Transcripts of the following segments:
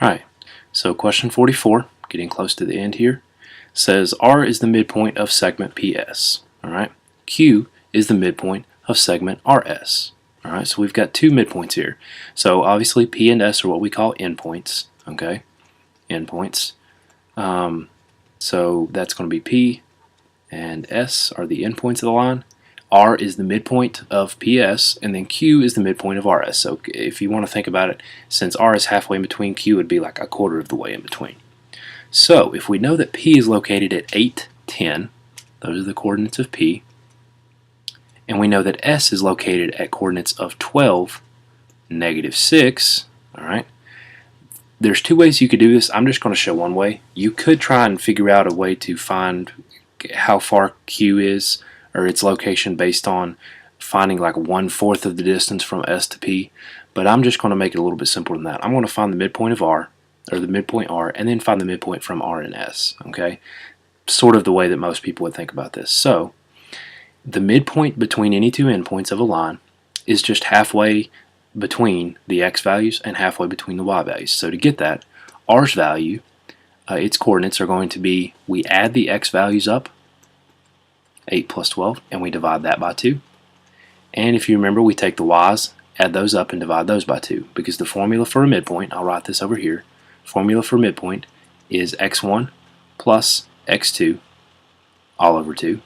Alright, so question 44, getting close to the end here, says R is the midpoint of segment PS. Alright, Q is the midpoint of segment RS. Alright, so we've got two midpoints here. So obviously P and S are what we call endpoints. Okay, endpoints. So that's going to be P and S are the endpoints of the line. R is the midpoint of PS, and then Q is the midpoint of RS. So if you want to think about it, since R is halfway in between, Q would be like a quarter of the way in between. So if we know that P is located at 8, 10, those are the coordinates of P, and we know that S is located at coordinates of 12, negative 6, all right, there's two ways you could do this. I'm just going to show one way. You could try and figure out a way to find how far Q is, or its location, based on finding like 1/4 of the distance from S to P, but I'm just going to make it a little bit simpler than that. I'm going to find the midpoint of R, or the midpoint R, and then find the midpoint from R and S. Okay, sort of the way that most people would think about this. So the midpoint between any two endpoints of a line is just halfway between the X values and halfway between the Y values. So to get that, R's value, its coordinates are going to be, we add the X values up, 8 plus 12, and we divide that by 2. And if you remember, we take the Y's, add those up, and divide those by 2, because the formula for a midpoint, I'll write this over here, formula for midpoint is x1 plus x2 all over 2,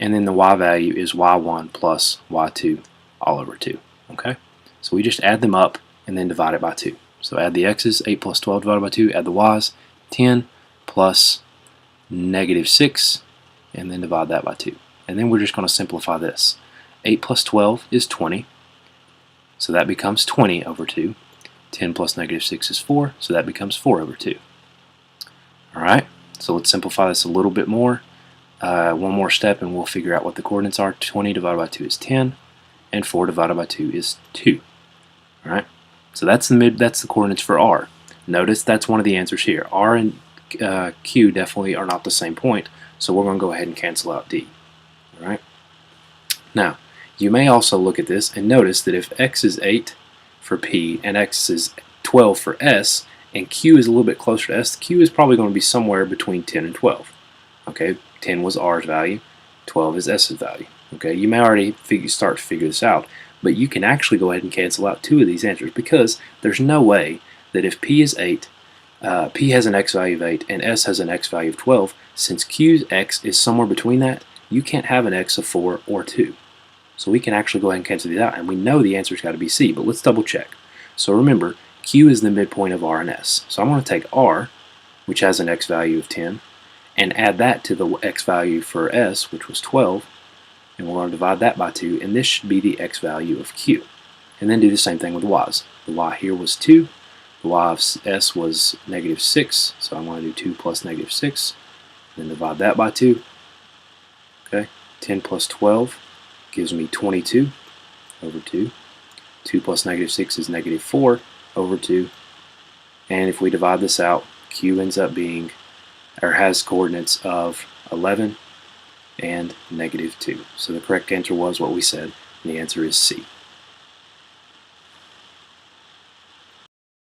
and then the Y value is y1 plus y2 all over 2. Okay, so we just add them up and then divide it by 2. So add the x's, 8 plus 12 divided by 2, add the y's, 10 plus negative 6, and then divide that by 2. And then we're just going to simplify this. 8 plus 12 is 20, so that becomes 20 over 2. 10 plus negative 6 is 4, so that becomes 4 over 2. Alright, so let's simplify this a little bit more. One more step and we'll figure out what the coordinates are. 20 divided by 2 is 10, and 4 divided by 2 is 2. Alright, so that's the coordinates for R. Notice that's one of the answers here. R and Q definitely are not the same point, so we're going to go ahead and cancel out D. Alright. Now, you may also look at this and notice that if X is 8 for P and X is 12 for S, and Q is a little bit closer to S, Q is probably going to be somewhere between 10 and 12. Okay, 10 was R's value, 12 is S's value. Okay, you may already start to figure this out, but you can actually go ahead and cancel out two of these answers, because there's no way that if P is 8, P has an X value of 8 and S has an X value of 12, since Q's X is somewhere between that, you can't have an X of 4 or 2. So we can actually go ahead and cancel these out, and we know the answer's got to be C, but let's double check. So remember, Q is the midpoint of R and S. So I'm going to take R, which has an X value of 10, and add that to the X value for S, which was 12, and we're going to divide that by 2, and this should be the X value of Q. And then do the same thing with the Y's. The Y here was 2, the Y of S was negative 6, so I'm going to do 2 plus negative 6, then divide that by 2. Okay, 10 plus 12 gives me 22 over 2. 2 plus negative 6 is negative 4 over 2. And if we divide this out, Q ends up being, or has coordinates of 11 and negative 2. So the correct answer was what we said, and the answer is C.